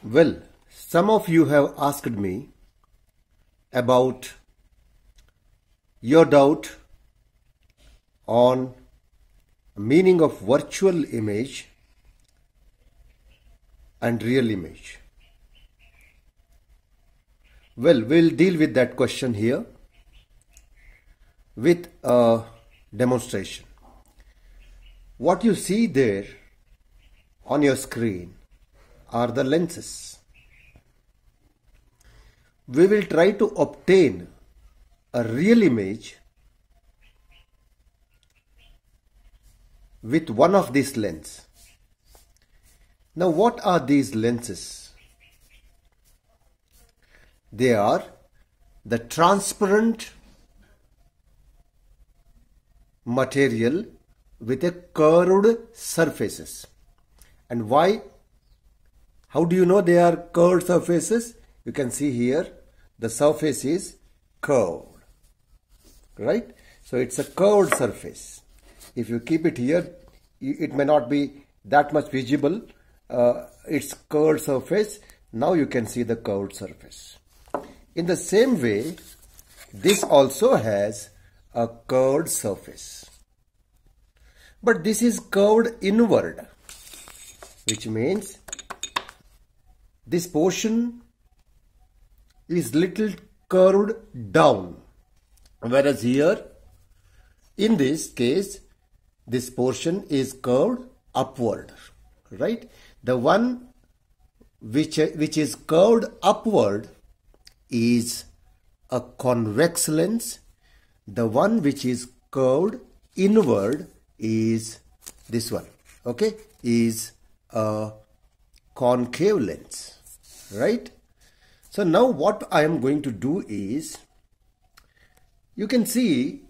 Well, some of you have asked me about your doubt on meaning of virtual image and real image. Well, we'll deal with that question here with a demonstration. What you see there on your screen are the lenses. We will try to obtain a real image with one of these lenses. Now, what are these lenses? They are the transparent material with a curved surfaces. And why? How do you know they are curved surfaces? You can see here the surface is curved, right? So it's a curved surface. If you keep it here, it may not be that much visible. It's curved surface. Now you can see the curved surface. In the same way, this also has a curved surface. But this is curved inward, which means this portion is little curved down, whereas here in this case this portion is curved upward, right? The one which is curved upward is a convex lens. The one which is curved inward is this one, okay, is a concave lens, right? So now what I am going to do is, you can see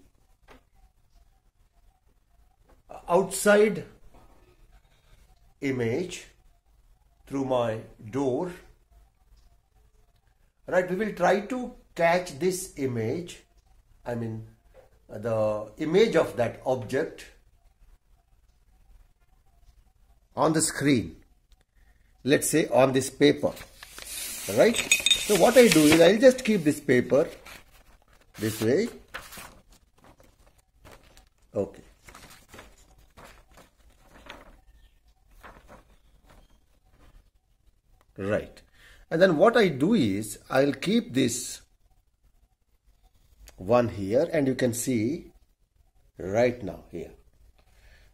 outside image through my door, right? We will try to catch this image, I mean the image of that object on the screen, let's say on this paper, right? So what I do is I'll just keep this paper this way, okay. Right. And then what I do is I'll keep this one here, and you can see right now here.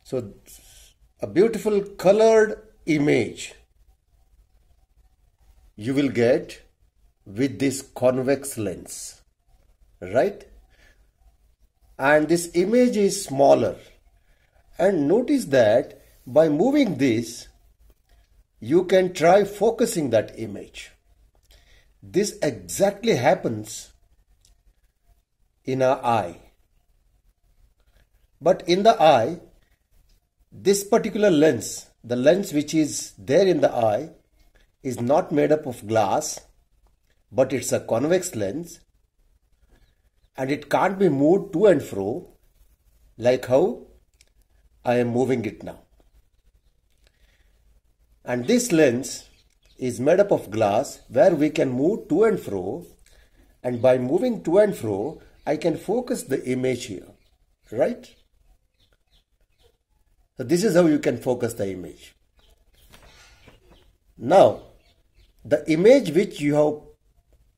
So a beautiful colored image you will get with this convex lens, right? And this image is smaller, and notice that by moving this you can try focusing that image. This exactly happens in our eye, but in the eye, this particular lens, the lens which is there in the eye, is not made up of glass, but it's a convex lens, and it can't be moved to and fro like how I am moving it now. And this lens is made up of glass where we can move to and fro, and by moving to and fro I can focus the image here, right? So this is how you can focus the image. Now the image which you have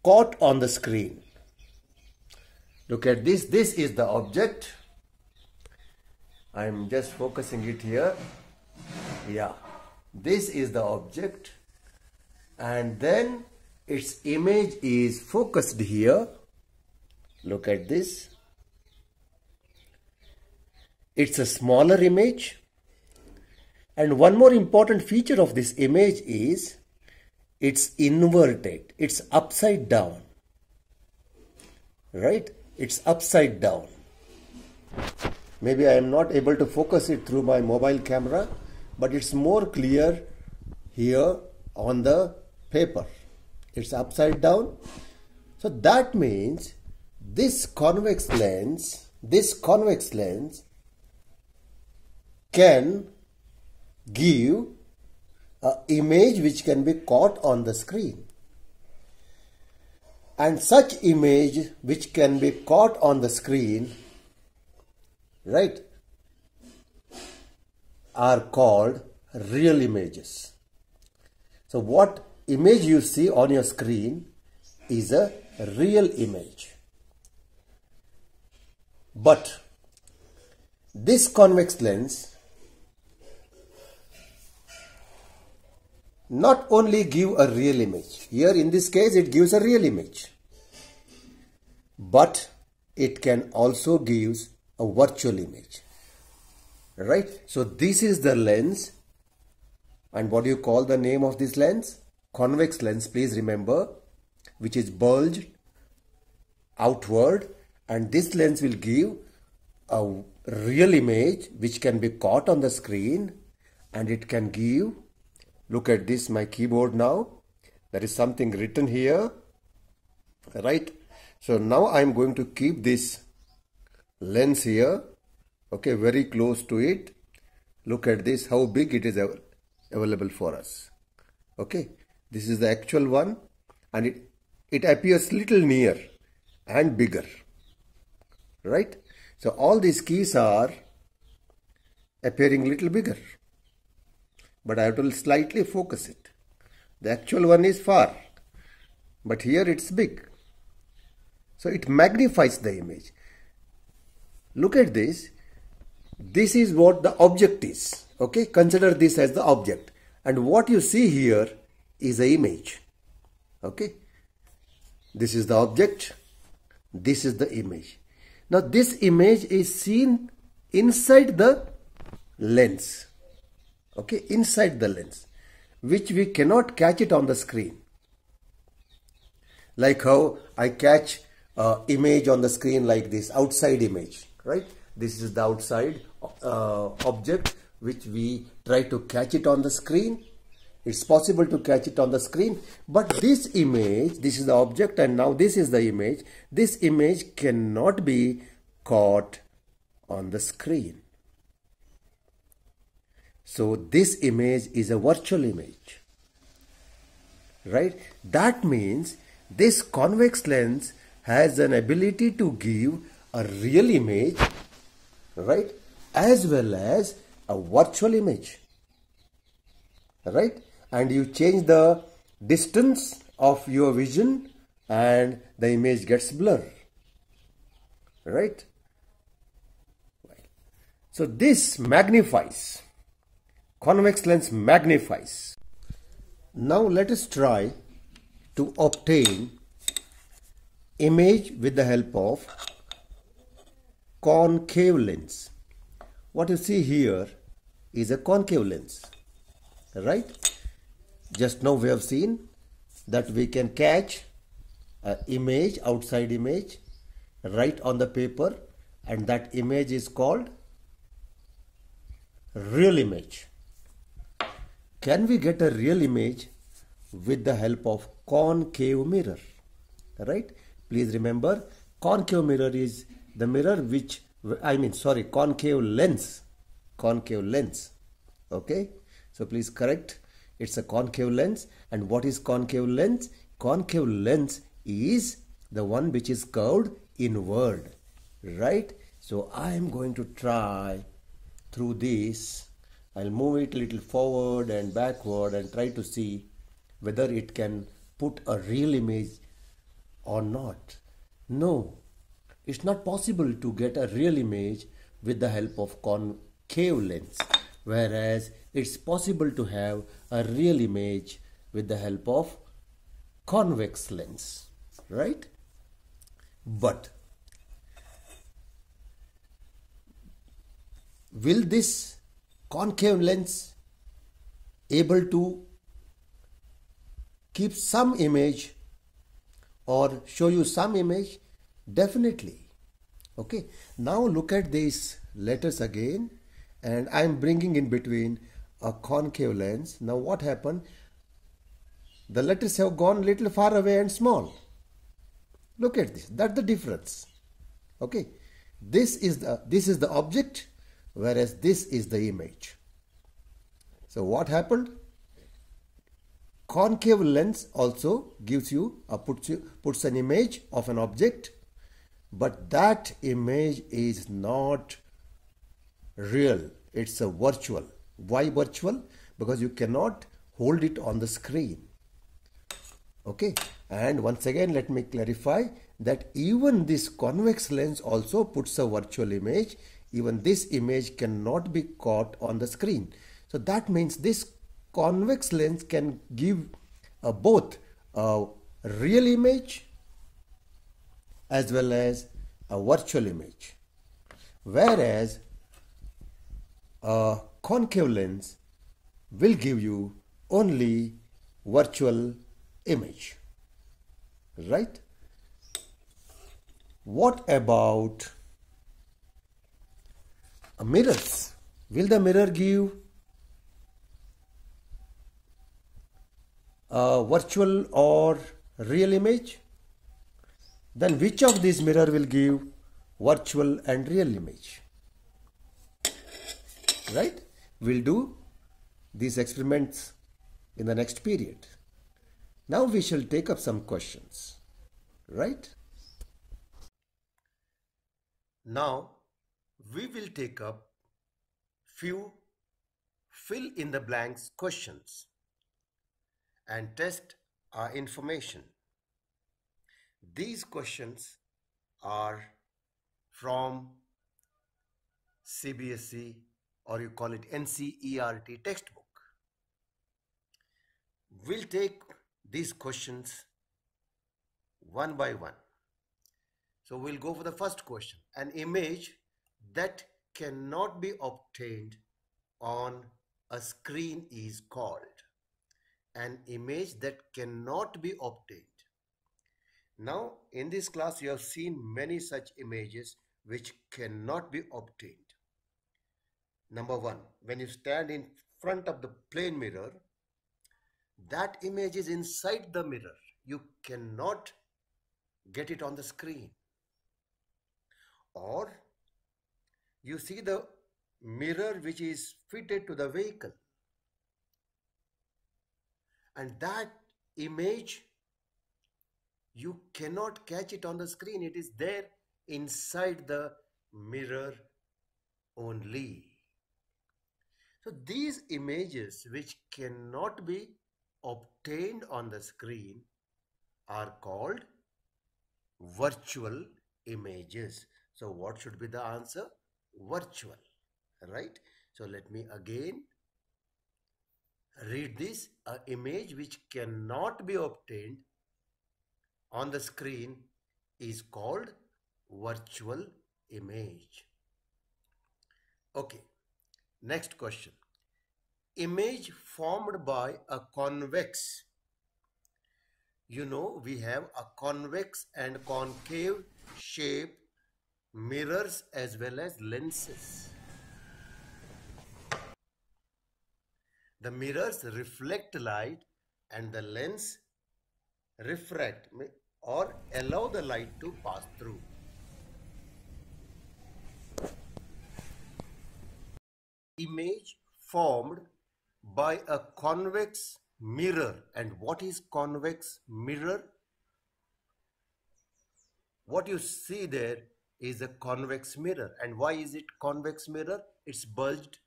caught on the screen, look at this. This is the object. I am just focusing it here. Yeah, this is the object, and then its image is focused here. Look at this. It's a smaller image, and one more important feature of this image is it's inverted. It's upside down, right? It's upside down. Maybe I am not able to focus it through my mobile camera, but it's more clear here on the paper. It's upside down. So that means this convex lens can give an image which can be caught on the screen. And such image which can be caught on the screen, right, are called real images. So what image you see on your screen is a real image. But this convex lens not only give a real image, here in this case it gives a real image, but it can also give a virtual image, right? So this is the lens, and what do you call the name of this lens? Convex lens, please remember, which is bulged outward, and this lens will give a real image which can be caught on the screen, and it can give, look at this, my keyboard now, there is something written here, right? So now I am going to keep this lens here, okay, very close to it. Look at this, how big it is available for us. Okay, this is the actual one, and it appears little near and bigger, right? So all these keys are appearing little bigger, but I have to slightly focus it. The actual one is far, but here it's big. So it magnifies the image. Look at this. This is what the object is. Okay, consider this as the object. And what you see here is the image. Okay, this is the object. This is the image. Now this image is seen inside the lens. Okay, inside the lens, which we cannot catch it on the screen. Like how I catch image on the screen like this, outside image, right? This is the outside object which we try to catch it on the screen. It's possible to catch it on the screen, but this image, this is the object and now this is the image. This image cannot be caught on the screen. So this image is a virtual image, right? That means this convex lens has an ability to give a real image, right, as well as a virtual image, right? And you change the distance of your vision and the image gets blurred, right? So this magnifies, convex lens magnifies. Now let us try to obtain image with the help of concave lens. What you see here is a concave lens, right? Just now we have seen that we can catch an image, outside image, right on the paper, and that image is called real image. Can we get a real image with the help of concave mirror, right? Please remember, concave mirror is the mirror which, concave lens, okay? So please correct, it's a concave lens. And what is concave lens? Concave lens is the one which is curved inward, right? So I am going to try through this. I'll move it a little forward and backward and try to see whether it can put a real image or not. No, it's not possible to get a real image with the help of concave lens, whereas it's possible to have a real image with the help of convex lens, right? But will this concave lens able to keep some image or show you some image? Definitely. Okay, now look at these letters again, and I am bringing in between a concave lens. Now what happened? The letters have gone little far away and small. Look at this, that's the difference. Okay, this is the object, whereas this is the image. So what happened? concave lens also gives you puts an image of an object, but that image is not real. It's a virtual. Why virtual? Because you cannot hold it on the screen. Okay, and once again let me clarify that even this convex lens also puts a virtual image. Even this image cannot be caught on the screen. So that means this convex lens can give both a real image as well as a virtual image, whereas a concave lens will give you only virtual image, right? What about mirrors? Will the mirror give a virtual or real image? Then which of these mirror will give virtual and real image? Right? We'll do these experiments in the next period. Now we shall take up some questions, right? Now we will take up few fill in the blanks questions and test our information. These questions are from CBSE, or you call it NCERT textbook. We'll take these questions one by one. So we'll go for the first question. An image that cannot be obtained on a screen is called. An image that cannot be obtained. Now in this class you have seen many such images which cannot be obtained. Number one, when you stand in front of the plane mirror, that image is inside the mirror. You cannot get it on the screen. Or you see the mirror which is fitted to the vehicle, and that image you cannot catch it on the screen. It is there inside the mirror only. So these images which cannot be obtained on the screen are called virtual images. So what should be the answer? Virtual, right? So let me again read this. An image which cannot be obtained on the screen is called virtual image. Okay, next question. Image formed by a convex. You know, we have a convex and concave shape mirrors as well as lenses. The mirrors reflect light and the lens refract or allow the light to pass through. Image formed by a convex mirror. And what is convex mirror? What you see there is a convex mirror. And why is it convex mirror? It's bulged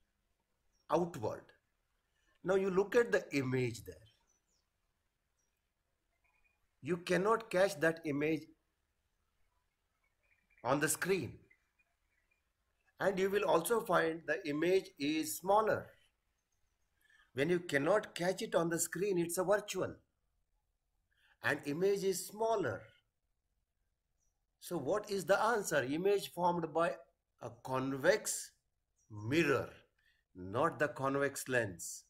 outward. Now you look at the image there. You cannot catch that image on the screen. And you will also find the image is smaller. When you cannot catch it on the screen, it's a virtual. And image is smaller. So what is the answer? Image formed by a convex mirror, not the convex lens.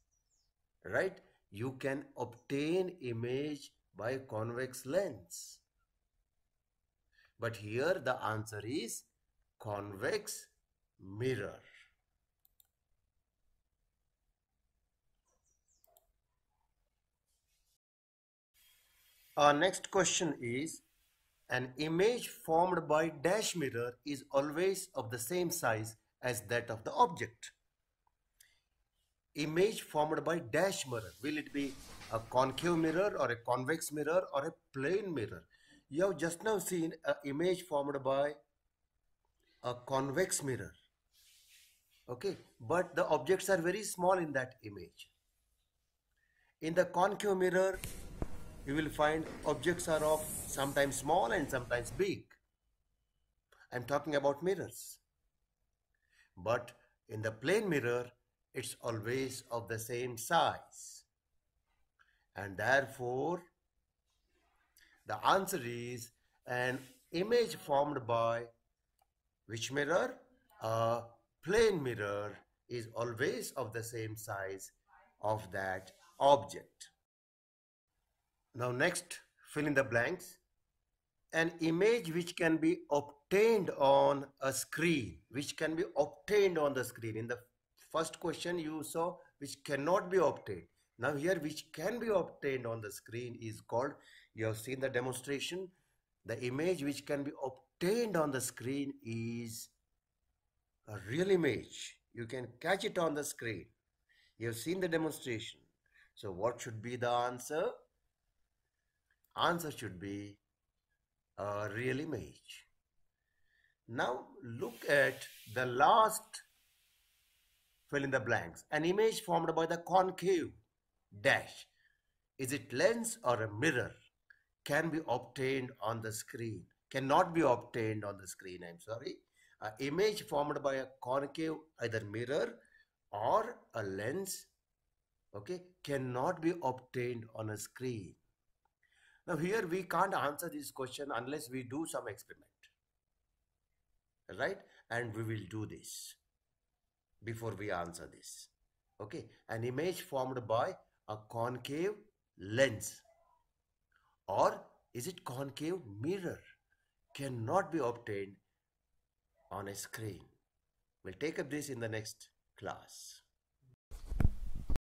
Right? You can obtain image by convex lens. But here the answer is convex mirror. Our next question is, an image formed by dash mirror is always of the same size as that of the object. image formed by dash mirror. Will it be a concave mirror or a convex mirror or a plane mirror? You have just now seen an image formed by a convex mirror. Okay, but the objects are very small in that image. In the concave mirror, you will find objects are of sometimes small and sometimes big. I'm talking about mirrors. But in the plane mirror, it's always of the same size. And therefore, the answer is an image formed by which mirror? A plane mirror is always of the same size of that object. Now next, fill in the blanks. An image which can be obtained on a screen, which can be obtained on the screen. In the first question you saw which cannot be obtained. Now here which can be obtained on the screen is called, you have seen the demonstration, the image which can be obtained on the screen is a real image. You can catch it on the screen. You have seen the demonstration. So what should be the answer? Answer should be a real image. Now look at the last fill in the blanks. An image formed by the concave dash. Is it lens or a mirror? Can be obtained on the screen. Cannot be obtained on the screen, I'm sorry. An image formed by a concave either mirror or a lens, okay, cannot be obtained on a screen. Now here we can't answer this question unless we do some experiment, right? And we will do this before we answer this. Okay, an image formed by a concave lens, or is it concave mirror, cannot be obtained on a screen. We'll take up this in the next class.